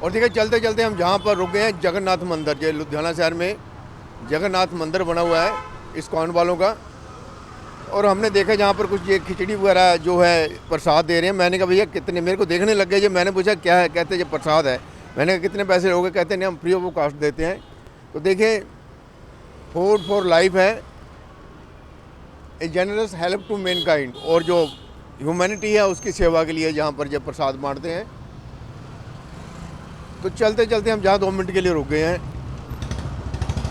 और देखिए चलते चलते हम जहाँ पर रुक गए हैं, जगन्नाथ मंदिर, जो लुधियाना शहर में जगन्नाथ मंदिर बना हुआ है इस्कॉन वालों का। और हमने देखा जहाँ पर कुछ ये खिचड़ी वगैरह जो है प्रसाद दे रहे हैं। मैंने कहा भैया कितने, मेरे को देखने लग गए। जब मैंने पूछा क्या है, कहते ये प्रसाद है। मैंने कहा कितने पैसे लोगे, कहते नहीं हम फ्री ऑफ कॉस्ट देते हैं। तो देखिए फूड फॉर लाइफ है, ए जनरस हेल्प टू मैनकाइंड, और जो ह्यूमैनिटी है उसकी सेवा के लिए जहाँ पर जब प्रसाद बांटते हैं। तो चलते चलते हम जहाँ 2 मिनट के लिए रुक गए हैं।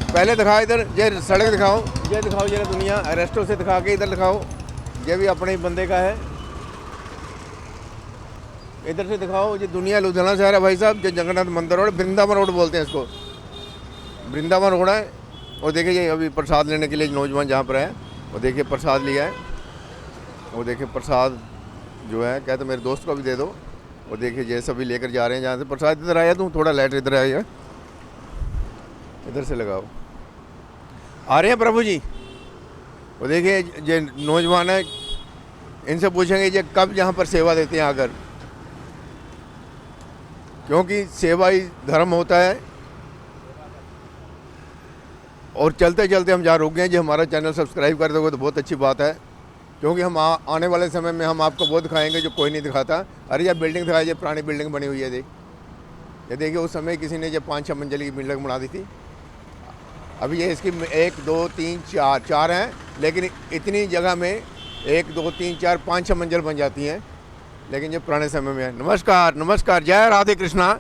पहले दिखाओ इधर, ये सड़क दिखाओ, ये दिखाओ, ये दुनिया रेस्टो से दिखा के इधर दिखाओ, ये भी अपने ही बंदे का है। इधर से दिखाओ, ये दुनिया लुधियाना शहर है भाई साहब। जो जगन्नाथ मंदिर रोड, वृंदावन रोड बोलते हैं इसको, वृंदावन रोड है। और देखिए ये अभी प्रसाद लेने के लिए नौजवान जहाँ पर है, वो देखिए प्रसाद लिया है। वो देखिए प्रसाद जो है, कहते मेरे दोस्त को भी दे दो। वो देखिए ये सभी लेकर जा रहे हैं जहाँ से प्रसाद। इधर आया तू, थोड़ा लाइट इधर आया, इधर से लगाओ। आ रहे हैं प्रभु जी। वो देखिए ये नौजवान है, इनसे पूछेंगे ये कब यहाँ पर सेवा देते हैं आकर, क्योंकि सेवा ही धर्म होता है। और चलते चलते हम जहाँ रुक गए, जो हमारा चैनल सब्सक्राइब कर दोगे तो बहुत अच्छी बात है, क्योंकि हम आने वाले समय में हम आपको वो दिखाएंगे जो कोई नहीं दिखाता। अरे यह बिल्डिंग दिखाई, ये पुरानी बिल्डिंग बनी हुई है। ये देखिए उस समय किसी ने जब 5-6 मंजिल की बिल्डिंग बना दी थी। अभी ये इसकी 1 2 3 4 हैं, लेकिन इतनी जगह में 1 2 3 4 5-6 मंजिल बन जाती हैं, लेकिन ये पुराने समय में है। नमस्कार नमस्कार, जय राधे कृष्णा।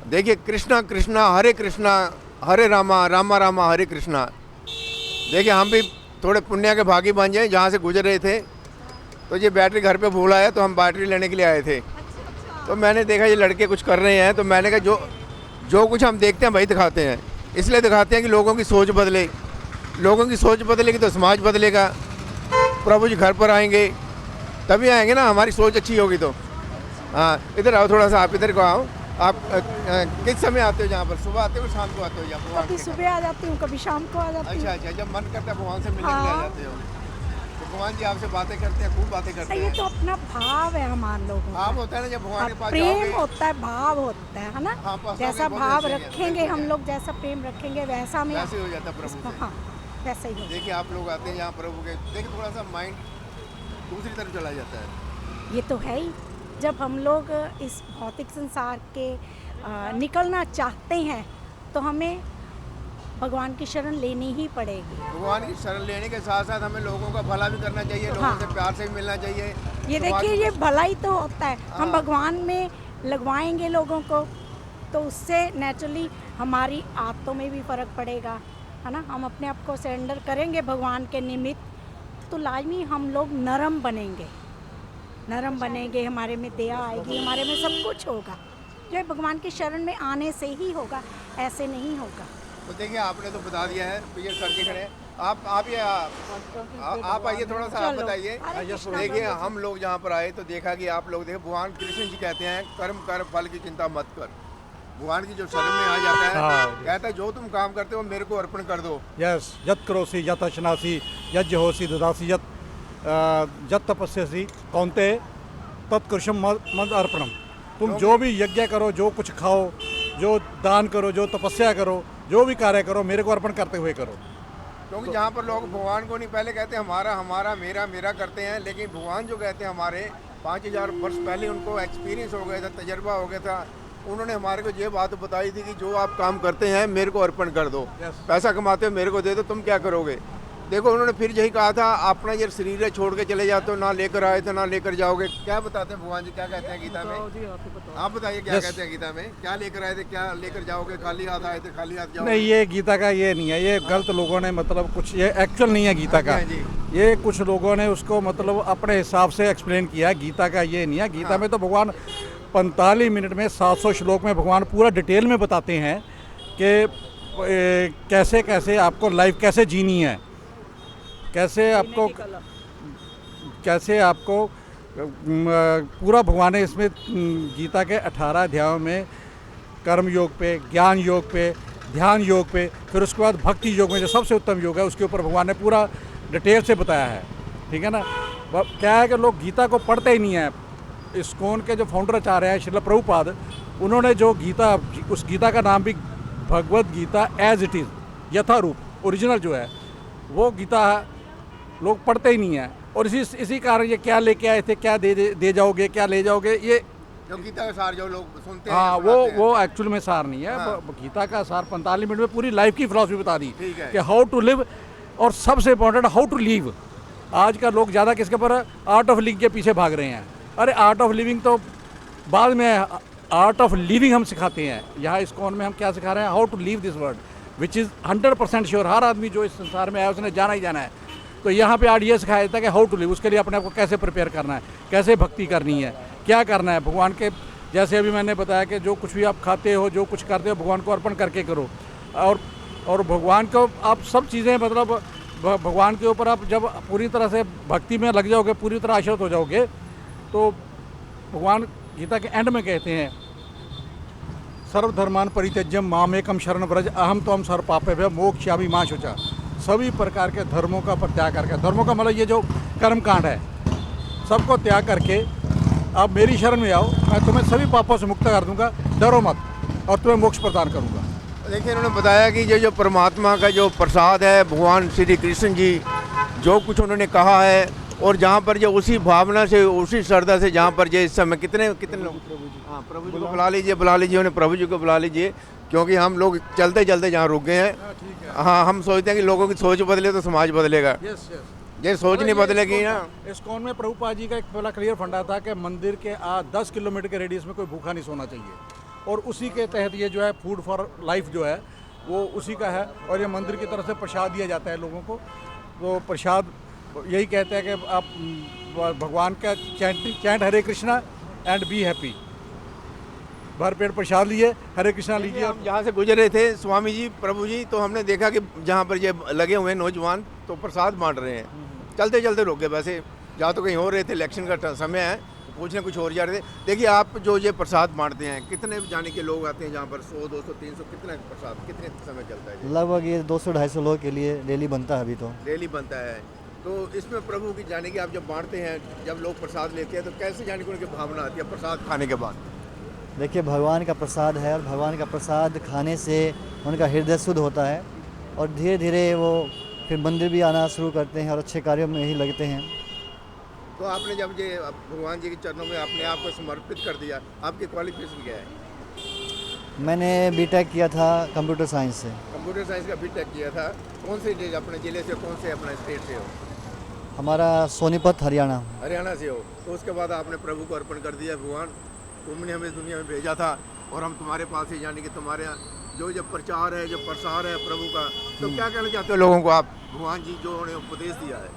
देखिए कृष्णा कृष्णा हरे रामा रामा रामा हरे कृष्णा। देखिए हम भी थोड़े पुण्य के भागी बन जाए। जहाँ से गुजर रहे थे तो ये बैटरी घर पे भूला है, तो हम बैटरी लेने के लिए आए थे। तो मैंने देखा ये लड़के कुछ कर रहे हैं, तो मैंने कहा जो कुछ हम देखते हैं वही दिखाते हैं। इसलिए दिखाते हैं कि लोगों की सोच बदले, लोगों की सोच बदलेगी तो समाज बदलेगा। प्रभु जी घर पर आएंगे तभी आएंगे ना, हमारी सोच अच्छी होगी तो। हाँ इधर आओ थोड़ा सा, आप इधर को आओ। आप किस समय आते हो? जहाँ पर सुबह आते हो, शाम को आते हो? यहाँ कभी सुबह आ जाती हूँ, कभी शाम को आ जाती हूँ। अच्छा, जब मन करता है भगवान से मिलने के लिए आ जाते हो। तो भगवान जी आपसे बातें करते हैं, खूब बातें करते हैं। ये तो अपना भाव है हमारे लोगों का। भाव होता है ना, जब भगवान के पास प्रेम होता है, भाव होता है ना। हाँ, जैसा भाव रखेंगे हम लोग, जैसा प्रेम रखेंगे वैसा में वैसे हो जाता है प्रभु से। हाँ वैसा ही। देखिए आप लोग आते हैं यहाँ प्रभु के, देखिए थोड़ा सा माइंड दूसरी तरफ चला जाता है। ये तो है ही। जब हम लोग इस भौतिक संसार के निकलना चाहते हैं तो हमें भगवान की शरण लेनी ही पड़ेगी। भगवान की शरण लेने के साथ साथ हमें लोगों का भला भी करना चाहिए, लोगों से प्यार से भी मिलना चाहिए। ये देखिए ये भलाई तो होता है। हम भगवान में लगवाएंगे लोगों को तो उससे नेचुरली हमारी आदतों में भी फ़र्क पड़ेगा, है ना। हम अपने आप को सरेंडर करेंगे भगवान के निमित्त, तो लाजमी हम लोग नरम बनेंगे, हमारे में दया आएगी, हमारे में सब कुछ होगा। जो भगवान की शरण में आने से ही होगा, ऐसे नहीं होगा। तो देखिए आपने तो बता दिया है, तो ये सर के खड़े हैं। आप आइए थोड़ा सा, आप बताइए। देखिए हम लोग जहाँ पर आए तो देखा कि आप लोग देखिए भगवान कृष्ण जी कहते हैं कर्म कर फल की चिंता मत कर। भगवान की जो शरण में आ जाता है, हाँ। कहता है जो तुम काम करते हो मेरे को अर्पण कर दो। यस, यत करोसि यत अशनासि यज्ञ होसि ददासि यत तपस्यसि कौन्ते तत्कृष्ण मद अर्पणम। तुम जो भी यज्ञ करो, जो कुछ खाओ, जो दान करो, जो तपस्या करो, जो भी कार्य करो, मेरे को अर्पण करते हुए करो। क्योंकि जहाँ पर लोग भगवान को नहीं पहले कहते हमारा हमारा मेरा मेरा करते हैं, लेकिन भगवान जो कहते हैं हमारे 5000 वर्ष पहले उनको एक्सपीरियंस हो गया था, तजर्बा हो गया था। उन्होंने हमारे को ये बात बताई थी कि जो आप काम करते हैं मेरे को अर्पण कर दो। पैसा कमाते हो मेरे को दे दो, तुम क्या करोगे। देखो उन्होंने फिर यही कहा था, अपना ये शरीर है छोड़ के चले जाते हो, ना लेकर आए तो ना लेकर जाओगे। क्या बताते हैं भगवान जी, क्या कहते हैं गीता में? आप बताइए क्या कहते हैं गीता में, क्या लेकर आए थे, क्या लेकर जाओगे? खाली हाथ आए थे, खाली हाथ जाओगे? नहीं, ये गीता का ये नहीं है, ये गलत लोगों ने मतलब कुछ, ये एक्चुअल नहीं है गीता का। ये कुछ लोगों ने उसको मतलब अपने हिसाब से एक्सप्लेन किया। गीता का ये नहीं है। गीता में तो भगवान 45 मिनट में 700 श्लोक में भगवान पूरा डिटेल में बताते हैं कि कैसे कैसे आपको लाइफ कैसे जीनी है, कैसे आपको पूरा भगवान ने इसमें गीता के 18 अध्यायों में कर्म योग पे, ज्ञान योग पे, ध्यान योग पे, फिर उसके बाद भक्ति योग में जो सबसे उत्तम योग है उसके ऊपर भगवान ने पूरा डिटेल से बताया है। ठीक है ना। क्या है कि लोग गीता को पढ़ते ही नहीं है, इस्कॉन के जो फाउंडर आचार्य हैं श्रील प्रभुपाद, उन्होंने जो गीता, उस गीता का नाम भी Bhagavad Gita as it is, यथारूप ओरिजिनल जो है वो गीता लोग पढ़ते ही नहीं है। और इसी कारण ये क्या लेके आए थे, क्या दे जाओगे, क्या ले जाओगे, ये जो गीता का सार जो लोग सुनते हैं, हाँ सुनाते हैं। वो एक्चुअल में सार नहीं है। हाँ। गीता का सार 45 मिनट में पूरी लाइफ की फिलॉसफी बता दी ठीक है। कि हाउ टू लिव, और सबसे इम्पोर्टेंट हाउ टू लीव। आज का लोग ज़्यादा किसके पर आर्ट ऑफ लिविंग के पीछे भाग रहे हैं। अरे आर्ट ऑफ लिविंग तो बाद में, आर्ट ऑफ लिविंग हम सिखाते हैं। यहाँ इस्कॉन में हम क्या सिखा रहे हैं, how to leave this world which is 100% sure. हर आदमी जो इस संसार में है उसने जाना ही जाना है। तो यहाँ पे आज ये सिखाया जाता है कि हाउ टू लिव, उसके लिए अपने आप को कैसे प्रिपेयर करना है, कैसे भक्ति करनी है, क्या करना है भगवान के। जैसे अभी मैंने बताया कि जो कुछ भी आप खाते हो, जो कुछ करते हो, भगवान को अर्पण करके करो। और भगवान को आप सब चीज़ें, मतलब भगवान के ऊपर आप जब पूरी तरह से भक्ति में लग जाओगे, पूरी तरह आश्रित हो जाओगे, तो भगवान गीता के एंड में कहते हैं सर्वधर्मान परित्यज्य मामेकम शरण व्रज अहम तो हम सर्व पापेभ्यो मोक्षयामि मा शुचा। सभी प्रकार के धर्मों का त्याग करके, धर्मों का मतलब ये जो कर्म कांड है, सबको त्याग करके आप मेरी शरण में आओ, मैं तुम्हें सभी पापों से मुक्त कर दूंगा, डरो मत, और तुम्हें मोक्ष प्रदान करूंगा। देखिए, इन्होंने बताया कि जो परमात्मा का जो प्रसाद है, भगवान श्री कृष्ण जी जो कुछ उन्होंने कहा है, और जहाँ पर जो उसी भावना से, उसी श्रद्धा से, जहाँ पर जो इस समय कितने लोग, हाँ प्रभु जी को बुला लीजिए उन्हें, प्रभु जी को बुला लीजिए, क्योंकि हम लोग चलते चलते जहाँ रुक गए हैं। हाँ, हम सोचते हैं कि लोगों की सोच बदले तो समाज बदलेगा। ये सोच नहीं बदलेगी ना। इस्कॉन में प्रभुपाद जी का एक बड़ा क्लियर फंडा था कि मंदिर के 10 किलोमीटर के रेडियस में कोई भूखा नहीं सोना चाहिए, और उसी के तहत ये जो है फूड फॉर लाइफ जो है वो उसी का है। और ये मंदिर की तरफ से प्रसाद दिया जाता है लोगों को। तो प्रसाद यही कहते हैं कि आप भगवान का chant Hare Krishna and be happy, भर पेट प्रसाद लिए, हरे कृष्णा लीजिए। हम जहाँ से गुजरे थे स्वामी जी, प्रभु जी, तो हमने देखा कि जहाँ पर ये लगे हुए हैं नौजवान, तो प्रसाद बांट रहे हैं। चलते चलते रुक गए। वैसे जहाँ तो कहीं हो रहे थे, इलेक्शन का समय है, तो पूछने कुछ और जा रहे थे। देखिए, आप जो ये प्रसाद बांटते हैं, कितने जाने के लोग आते हैं जहाँ पर? 100, 200, 300, कितना प्रसाद कितने समय चलता है? लगभग ये 200-250 लोगों के लिए डेली बनता है। अभी तो डेली बनता है। तो इसमें प्रभु की जाने की आप जब बांटते हैं, जब लोग प्रसाद लेते हैं, तो कैसे जाने की उनकी भावना आती है प्रसाद खाने के बाद? देखिए, भगवान का प्रसाद है, और भगवान का प्रसाद खाने से उनका हृदय शुद्ध होता है, और धीरे धीरे वो फिर मंदिर भी आना शुरू करते हैं और अच्छे कार्यों में ही लगते हैं। तो आपने जब ये भगवान जी के चरणों में अपने आप को समर्पित कर दिया, आपकी क्वालिफिकेशन क्या है? मैंने बीटेक किया था कंप्यूटर साइंस से। कंप्यूटर साइंस का बीटेक किया था। कौन से अपने ज़िले से, कौन से अपना स्टेट से हो? हमारा सोनीपत हरियाणा। हरियाणा से हो। तो उसके बाद आपने प्रभु को अर्पण कर दिया, भगवान तुमने हमें इस दुनिया में भेजा था, और हम तुम्हारे पास ही, यानी कि तुम्हारे जो जब प्रचार है, जो प्रसार है प्रभु का, तो क्या कहना चाहते हो लोगों को आप, भगवान जी जो उन्हें उपदेश दिया है?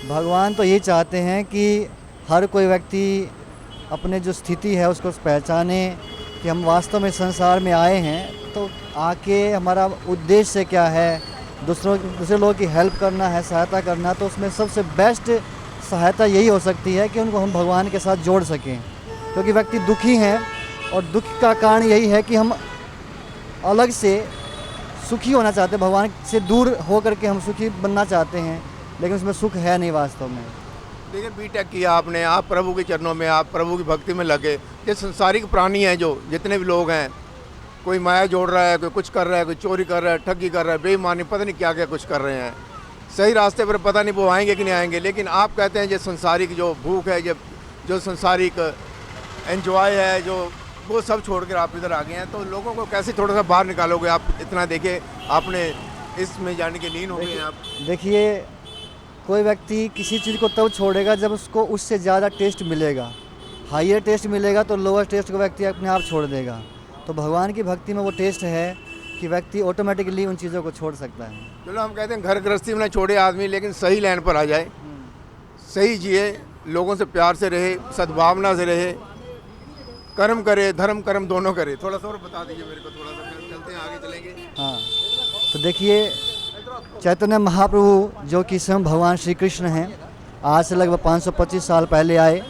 भगवान तो ये चाहते हैं कि हर कोई व्यक्ति अपने जो स्थिति है उसको पहचाने कि हम वास्तव में संसार में आए हैं, तो आके हमारा उद्देश्य क्या है, दूसरे लोगों की हेल्प करना है, सहायता करना। तो उसमें सबसे बेस्ट सहायता यही हो सकती है कि उनको हम भगवान के साथ जोड़ सकें, क्योंकि व्यक्ति दुखी हैं, और दुख का कारण यही है कि हम अलग से सुखी होना चाहते हैं, भगवान से दूर हो करके हम सुखी बनना चाहते हैं, लेकिन उसमें सुख है नहीं वास्तव में। देखिए, बीटेक किया आपने, आप प्रभु के चरणों में, आप प्रभु की भक्ति में लगे। ये संसारिक प्राणी हैं, जो जितने भी लोग हैं, कोई माया जोड़ रहा है, कोई कुछ कर रहा है, कोई चोरी कर रहा है, ठगी कर रहा है, बेईमानी, पता नहीं क्या क्या कुछ कर रहे हैं। सही रास्ते पर पता नहीं वो आएंगे कि नहीं आएंगे। लेकिन आप कहते हैं ये संसारिक जो भूख है, जो संसारिक एंजॉय है, जो वो सब छोड़कर आप इधर आ गए हैं, तो लोगों को कैसे थोड़ा सा बाहर निकालोगे आप? इतना देखे आपने इसमें जाने के लीन हो गए हैं आप। देखिए, कोई व्यक्ति किसी चीज़ को तब छोड़ेगा जब उसको उससे ज़्यादा टेस्ट मिलेगा। हायर टेस्ट मिलेगा तो लोअर टेस्ट को व्यक्ति अपने आप छोड़ देगा। तो भगवान की भक्ति में वो टेस्ट है कि व्यक्ति ऑटोमेटिकली उन चीज़ों को छोड़ सकता है। चलो, हम कहते हैं घर गृहस्थी में ना छोड़े आदमी, लेकिन सही लाइन पर आ जाए, सही जिए, लोगों से प्यार से रहे, सद्भावना से रहे, कर्म करे, धर्म कर्म दोनों करे। थोड़ा सा और बता दीजिए मेरे को, थोड़ा सा चलते हैं, आगे चलेंगे। हाँ, तो देखिए, चैतन्य महाप्रभु जो कि स्वयं भगवान श्री कृष्ण हैं, आज से लगभग 525 साल पहले आए,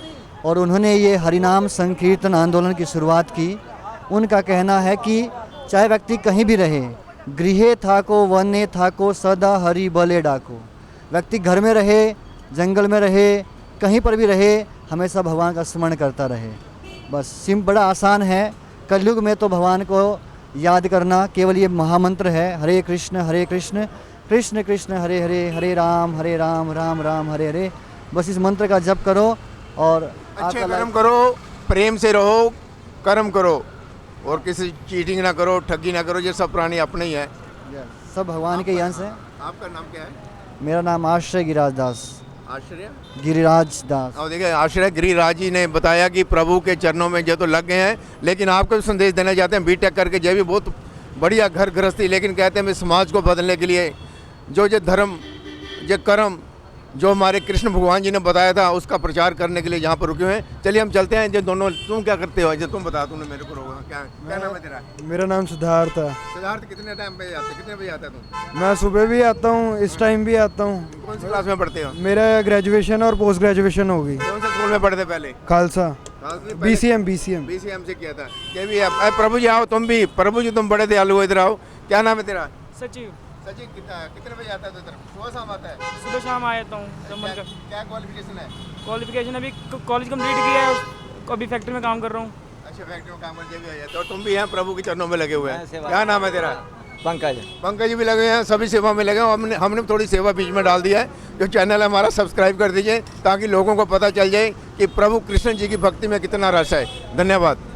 और उन्होंने ये हरिनाम संकीर्तन आंदोलन की शुरुआत की। उनका कहना है कि चाहे व्यक्ति कहीं भी रहे, गृहे थाको वने थाको सदा हरि बले डाको, व्यक्ति घर में रहे, जंगल में रहे, कहीं पर भी रहे, हमेशा भगवान का स्मरण करता रहे। बस बड़ा आसान है। कलयुग में तो भगवान को याद करना केवल ये महामंत्र है, हरे कृष्ण कृष्ण कृष्ण हरे हरे, हरे राम राम राम हरे हरे। बस इस मंत्र का जप करो और अच्छे कर्म करो, प्रेम से रहो, कर्म करो और किसी चीटिंग ना करो, ठगी ना करो। ये सब प्राणी अपने ही है, सब भगवान के ही अंश हैं। आपका नाम क्या है? मेरा नाम आश्रय गिरिराज दास। आश्रय गिरिराज दास। और देखिए आश्रय गिरिराज जी ने बताया कि प्रभु के चरणों में जो तो लग गए हैं, लेकिन आपको भी संदेश देना चाहते हैं। बीटेक करके जो भी बहुत बढ़िया घर गृहस्थी, लेकिन कहते हैं मैं समाज को बदलने के लिए जो धर्म, जो कर्म, जो हमारे कृष्ण भगवान जी ने बताया था, उसका प्रचार करने के लिए यहाँ पर रुके हुए हैं। चलिए हम चलते हैं। जो दोनों, तुम क्या करते हो? जो तुम बता, तुमने मेरे को रोका। क्या नाम है तेरा? मेरा नाम सिद्धार्थ है। सिद्धार्थ, कितने टाइम पे आते, कितने बजे आता है तुम? मैं सुबह भी आता हूँ, इस टाइम भी आता हूँ। कौन सी क्लास में पढ़ते हो? मेरा ग्रेजुएशन और पोस्ट ग्रेजुएशन होगी। कौन से स्कूल में पढ़ते पहले? खालसा BCM BCM से किया था। क्या भी है? प्रभु जी आओ, तुम भी। प्रभु जी तुम बड़े दयालु हो, इधर आओ। क्या नाम है तेरा? सचिव। सचिव, कितने बजे आता है? तो इधर सुबह शाम आता है? सुबह शाम आ जाता हूँ। क्या क्वालिफिकेशन है? क्वालिफिकेशन अभी कॉलेज कंप्लीट किया है, अभी फैक्ट्री में काम कर रहा हूँ। अच्छा, फैक्ट्री में काम करके भी आ जाते हो। तुम भी यहाँ प्रभु के चरणों में लगे हुए हैं। क्या नाम है तेरा? पंकज। पंकज भी लगे हैं, सभी सेवा में लगे हैं। हमने थोड़ी सेवा बीच में डाल दिया है। जो चैनल है हमारा, सब्सक्राइब कर दीजिए ताकि लोगों को पता चल जाए कि प्रभु कृष्ण जी की भक्ति में कितना रस है। धन्यवाद।